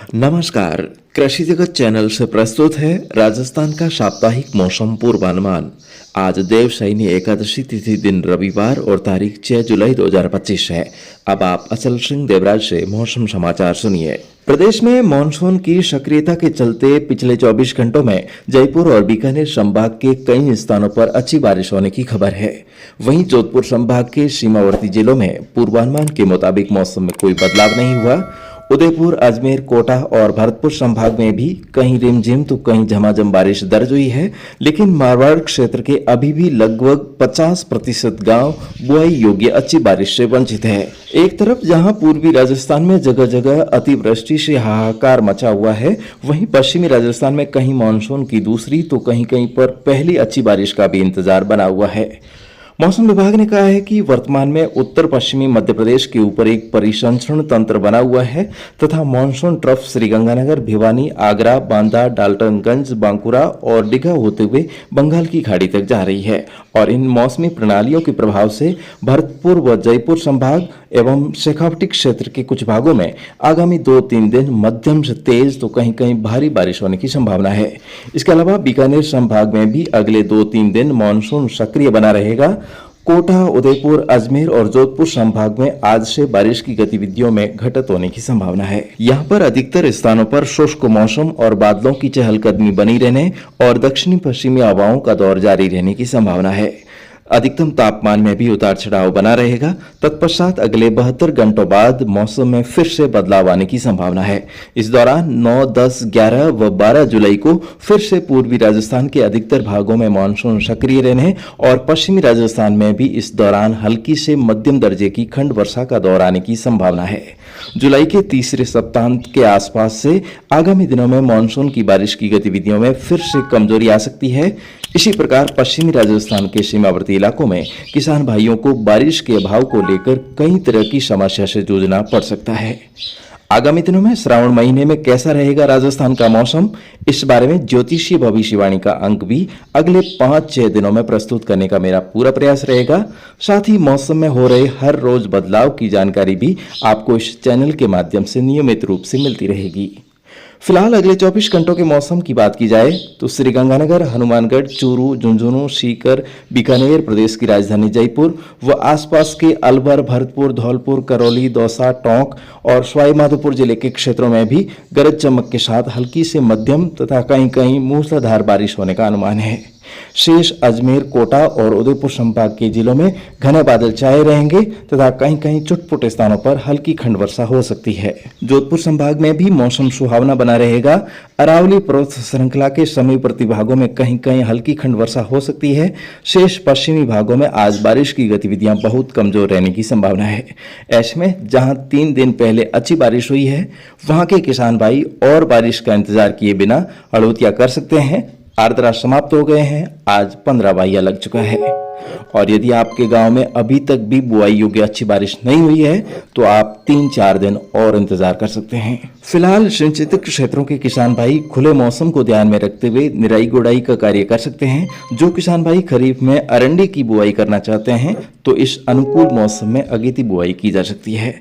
नमस्कार। कृषि जगत चैनल से प्रस्तुत है राजस्थान का साप्ताहिक मौसम पूर्वानुमान। आज देवशयनी एकादशी तिथि दिन रविवार और तारीख 6 जुलाई 2025 है। अब आप अचल सिंह देवराज से मौसम समाचार सुनिए। प्रदेश में मानसून की सक्रियता के चलते पिछले 24 घंटों में जयपुर और बीकानेर संभाग के कई स्थानों पर अच्छी बारिश होने की खबर है। वहीं जोधपुर संभाग के सीमावर्ती जिलों में पूर्वानुमान के मुताबिक मौसम में कोई बदलाव नहीं हुआ। उदयपुर, अजमेर, कोटा और भरतपुर संभाग में भी कहीं रिमझिम तो कहीं झमाझम बारिश दर्ज हुई है, लेकिन मारवाड़ क्षेत्र के अभी भी लगभग 50% गांव बुआई योग्य अच्छी बारिश से वंचित है। एक तरफ जहां पूर्वी राजस्थान में जगह जगह अतिवृष्टि से हाहाकार मचा हुआ है, वहीं पश्चिमी राजस्थान में कहीं मानसून की दूसरी तो कहीं कहीं पर पहली अच्छी बारिश का भी इंतजार बना हुआ है। मौसम विभाग ने कहा है कि वर्तमान में उत्तर पश्चिमी मध्य प्रदेश के ऊपर एक परिसंचरण तंत्र बना हुआ है तथा मानसून ट्रफ श्रीगंगानगर, भिवानी, आगरा, बांदा, डाल्टनगंज, बांकुरा और दीघा होते हुए बंगाल की खाड़ी तक जा रही है और इन मौसमी प्रणालियों के प्रभाव से भरतपुर व जयपुर संभाग एवं शेखावटी क्षेत्र के कुछ भागों में आगामी 2-3 दिन मध्यम से तेज तो कहीं कहीं भारी बारिश होने की संभावना है। इसके अलावा बीकानेर संभाग में भी अगले 2-3 दिन मानसून सक्रिय बना रहेगा। कोटा, उदयपुर, अजमेर और जोधपुर संभाग में आज से बारिश की गतिविधियों में घटत होने की संभावना है। यहाँ पर अधिकतर स्थानों पर शुष्क मौसम और बादलों की चहलकदमी बनी रहने और दक्षिणी पश्चिमी हवाओं का दौर जारी रहने की संभावना है। अधिकतम तापमान में भी उतार चढ़ाव बना रहेगा। तत्पश्चात अगले 72 घंटों बाद मौसम में फिर से बदलाव आने की संभावना है। इस दौरान 9, 10, 11 व 12 जुलाई को फिर से पूर्वी राजस्थान के अधिकतर भागों में मानसून सक्रिय रहने और पश्चिमी राजस्थान में भी इस दौरान हल्की से मध्यम दर्जे की खंड वर्षा का दौर आने की संभावना है। जुलाई के तीसरे सप्ताहांत के आसपास से आगामी दिनों में मानसून की बारिश की गतिविधियों में फिर से कमजोरी आ सकती है। इसी प्रकार पश्चिमी राजस्थान के सीमावर्ती इलाकों में किसान भाइयों को बारिश के अभाव को लेकर कई तरह की समस्या से जूझना पड़ सकता है। आगामी दिनों में श्रावण महीने में कैसा रहेगा राजस्थान का मौसम, इस बारे में ज्योतिषीय भविष्यवाणी का अंक भी अगले 5-6 दिनों में प्रस्तुत करने का मेरा पूरा प्रयास रहेगा। साथ ही मौसम में हो रहे हर रोज बदलाव की जानकारी भी आपको इस चैनल के माध्यम से नियमित रूप से मिलती रहेगी। फिलहाल अगले 24 घंटों के मौसम की बात की जाए तो श्रीगंगानगर, हनुमानगढ़, चूरू, झुंझुनू, सीकर, बीकानेर, प्रदेश की राजधानी जयपुर व आसपास के अलवर, भरतपुर, धौलपुर, करौली, दौसा, टोंक और सवाई माधोपुर जिले के क्षेत्रों में भी गरज चमक के साथ हल्की से मध्यम तथा कहीं कहीं मूसलाधार बारिश होने का अनुमान है। शेष अजमेर, कोटा और उदयपुर संभाग के जिलों में घने बादल छाए रहेंगे तथा कहीं कहीं चुटपुट स्थानों पर हल्की खंड वर्षा हो सकती है। जोधपुर संभाग में भी मौसम सुहावना बना रहेगा। अरावली पर्वत श्रृंखला के समीपवर्ती भागों में कहीं कहीं हल्की खंड वर्षा हो सकती है। शेष पश्चिमी भागों में आज बारिश की गतिविधियां बहुत कमजोर रहने की संभावना है। ऐसे में जहां 3 दिन पहले अच्छी बारिश हुई है, वहां के किसान भाई और बारिश का इंतजार किए बिना अड़ोतिया कर सकते हैं। आर्द्रा समाप्त हो गए हैं। आज 15 वाहिया लग चुका है और यदि आपके गांव में अभी तक भी बुआई योग्य अच्छी बारिश नहीं हुई है तो आप 3-4 दिन और इंतजार कर सकते हैं। फिलहाल सिंचित क्षेत्रों के किसान भाई खुले मौसम को ध्यान में रखते हुए निराई गुड़ाई का कार्य कर सकते हैं। जो किसान भाई खरीफ में अरंडी की बुआई करना चाहते हैं तो इस अनुकूल मौसम में अगेती बुआई की जा सकती है।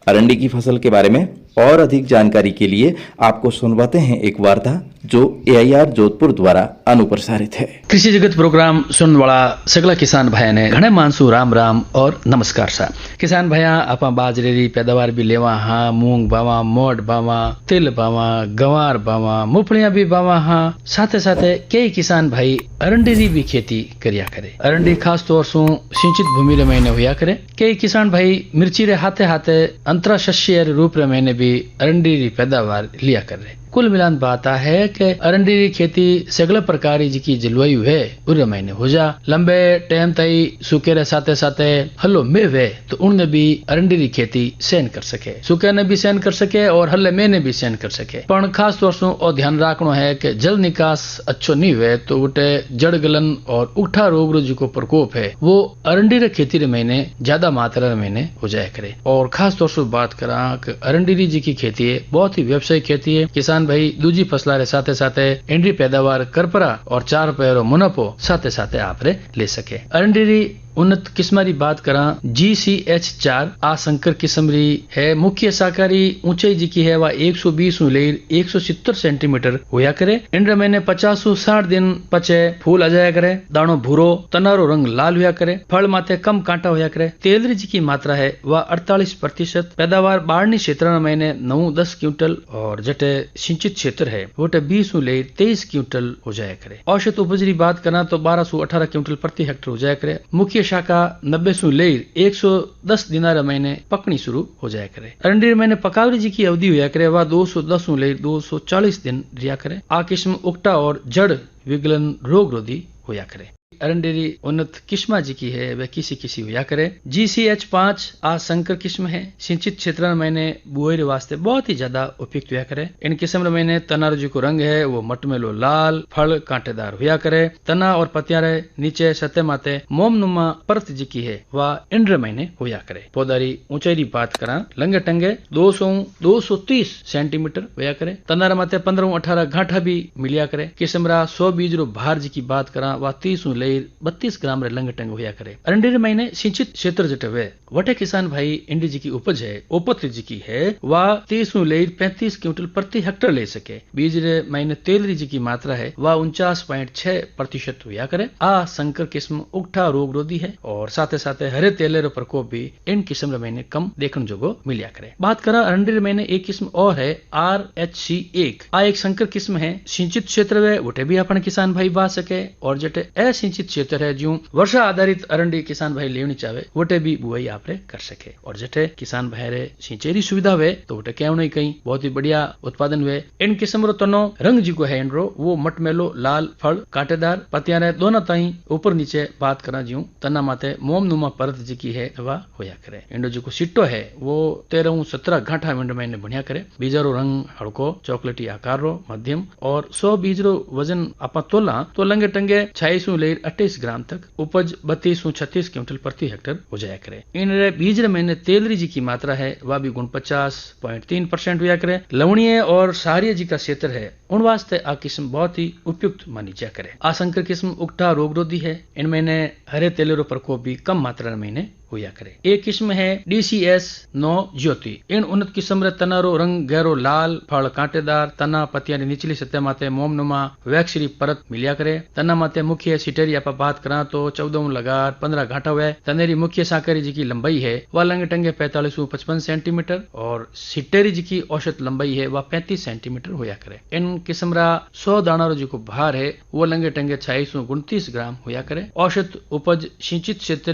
अरंडी की फसल के बारे में और अधिक जानकारी के लिए आपको सुनवाते हैं एक वार्ता जो AIR जोधपुर द्वारा अनुप्रसारित है। कृषि जगत प्रोग्राम सुनने वाला सगला किसान भाई ने घने मानसू राम राम और नमस्कार सा। किसान भाइया आपा बाजरे री पैदावार भी लेवा हाँ, मूंग बावा, मोट बावा, तिल बावा, गंवार बावा, मूंगफलियां भी बावा हाँ। साथे साथे कई किसान भाई अरंडी री भी खेती करिया करे। अरंडी खास तौर से सिंचित भूमि रे महीने हुआ करे। कई किसान भाई मिर्ची रे हाथे हाथे अंतरा शस्य रूप रे महीने भी अरंडी री पैदावार लिया कर रहे। कुल मिलान बात है कि अरंडी की खेती सगले प्रकार की जलवायु है उरे महीने हो जा लंबे टाइम तई सूखे रे साथे साथे हल्लो में वे तो उनने भी अरंडी की खेती सहन कर सके, सूखे ने भी सहन कर सके और हल्ले में ने भी सहन कर सके। पण खास तौर से और ध्यान रखना है कि जल निकास अच्छो नहीं हुए तो उठे जड़ गलन और उठा रोग जो को प्रकोप है वो अरंडी रे खेती रे महीने ज्यादा मात्रा महीने हो जाया करे। और खास तौर से बात करा कि अरंडी जी की खेती है बहुत ही व्यवसायिक खेती है। किसान भाई दूजी फसला रे साथे साथे एंडी पैदावार करपरा और 4 पैरो मुनाफो साथे साथे आप रे ले सके। अरंडी उन्नत किस्म री बात करा GCH4 आ संकर किस्म री है। मुख्य शाकारी ऊंचाई जी की है वा 120 लेर 170 सेंटीमीटर होया करे। इन महीने 50-60 दिन पचे फूल आ जाया करे। दाणो भूरो, तनारो रंग लाल होया करे। फल माथे कम कांटा होया करे। तेल जी की मात्रा है वह 48%। पैदावार बाढ़नी क्षेत्र में 9-10 क्विंटल और जटे सिंचित क्षेत्र है वोटे 20 ले 23 क्विंटल हो जाया करे। औसत उपज की बात करना तो 1218 क्विंटल प्रति हेक्टेयर हो जाया करे। मुख्य शाखा 90 ले 110 दिनार महीने पकनी शुरू हो जाया करे। अरंडी महीने पकावरी जी की अवधि होया करे वह 210 ले 240 दिन रिया करे। आ किस्म उकटा और जड़ विगलन रोग रोधी होया करे। अरंडेरी उन्नत किस्मा जी की है वह किसी होया करे। GCH5 आ संकर किस्म है। सिंचित क्षेत्र में बुआई वास्ते बहुत ही ज्यादा उपयुक्त होया करे। इन किस्म में तनारो जी को रंग है वो मटमेलो लाल, फल कांटेदार होया करे। तना और पत्तियां नीचे सतह माते मोमनुमा परत जी की है वह इंद्र महीने होया करे। पौधारी ऊंचाई की बात करा लंगे टंगे 230 सेंटीमीटर होया करे। तनारा माते 15-18 घाटा भी मिलिया करे। किस्मरा 100 बीज रो भार जी की बात करा वह 30 ले 32 ग्राम रे लंग टंग होया करे। अरंडी महीने सिंचित क्षेत्र जटे वे वटे किसान भाई इंडी जी की उपज है ओपत जी की है वह 30 ले 35 क्विंटल प्रति हेक्टेयर ले सके। बीज रे महीने तेल जी की मात्रा है वह 49.6% होया करे। आ संकर किस्म उगठा रोग रोधी है और साथे साथे हरे तेले रो प्रकोप भी इन किस्म महीने कम देखने जोगो मिलिया करे। बात करा अरंडी महीने एक किस्म और है RH1 आ एक संकर किस्म है। सिंचित क्षेत्र वे वटे भी अपन किसान भाई बा सके और जटे सिंचित क्षेत्र है जो वर्षा आधारित अरंडी किसान भाई लेनी चाहे वोटे भी बुआई आपरे कर सके। और जटे किसान भाई रे सिंचाई सुविधा हुए तो वोटे क्या नहीं कहीं बहुत ही बढ़िया उत्पादन हुए। इन किस्म रो तनो रंग जी को है इनरो वो मटमेलो लाल, फल कांटेदार, पत्तियां रे दोनों ताई ऊपर नीचे बात करा जो तना माथे मोमनुमा परत जी की है वह होया करे। इंडो जी को सिट्टो है वो 13-17 घाटा मिनट महीने बढ़िया करे। बीजारो रंग हड़को चॉकलेटी आकार रो मध्यम और 100 बीज रो वजन आपा तोला तो लंगे टंगे 26 ले 28 ग्राम तक। उपज 32-36 क्विंटल प्रति हेक्टेयर हो जाया करे। इन बीज महीने तेलरी जी की मात्रा है वह भी 49.3% होया करे। लवणीय और सारिय जी का क्षेत्र है उन वास्ते आ किस्म बहुत ही उपयुक्त मानी जा करे। आ संकर किस्म उगटा रोग रोधी है। इन महीने हरे तेलेरो प्रकोप भी कम मात्रा में होया करे। एक किस्म है DCS9 ज्योति। इन उन्नत किस्म रे तनारो रंग गहरो लाल, फल कांटेदार, तना पत्तियां निचली सतह माते मोमनुमा वैक्सरी परत मिलिया करे। तना माते मुख्य सिटेरी आप बात करा तो 14 लगार 15 घाटा हुआ। तनेरी मुख्य साकरी जी की लंबाई है वह लंगे टंगे 45-55 सेंटीमीटर और सिटेरी जी की औसत लंबाई है वह 35 सेंटीमीटर होया करे। इन किस्मरा 100 दाना जी को भार है वो लंगे टंगे 26-29 ग्राम होया करे। औसत उपज सिंचित क्षेत्र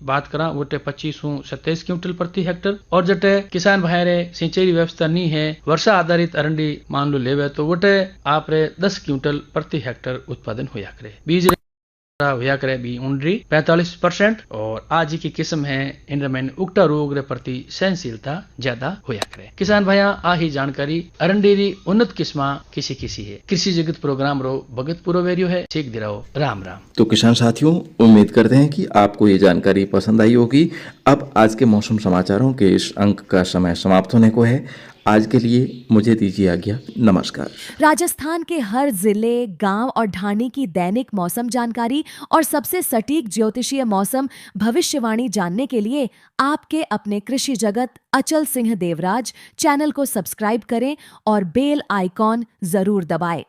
बात करा वोटे 25-27 क्विंटल प्रति हेक्टेयर और जटे किसान भाई रे सिंचाई व्यवस्था नहीं है वर्षा आधारित अरंडी मान लो लेवे तो वोटे आप रे 10 क्विंटल प्रति हेक्टेयर उत्पादन होया करे। बीज होया करे भी 45% और आज की किस्म है इन में उगटा रोग रे प्रति सहनशीलता ज्यादा होया करे। किसान भाइया आ ही जानकारी अरंडेरी उन्नत किस्मा किसी है। कृषि जगत प्रोग्राम रो भगत पूरो वेरियो है। ठीक दिराओ राम राम। तो किसान साथियों उम्मीद करते हैं कि आपको ये जानकारी पसंद आई होगी। अब आज के मौसम समाचारों के इस अंक का समय समाप्त होने को है। आज के लिए मुझे दीजिए आज्ञा। नमस्कार। राजस्थान के हर जिले, गांव और ढाणी की दैनिक मौसम जानकारी और सबसे सटीक ज्योतिषीय मौसम भविष्यवाणी जानने के लिए आपके अपने कृषि जगत अचल सिंह देवराज चैनल को सब्सक्राइब करें और बेल आइकॉन जरूर दबाएं।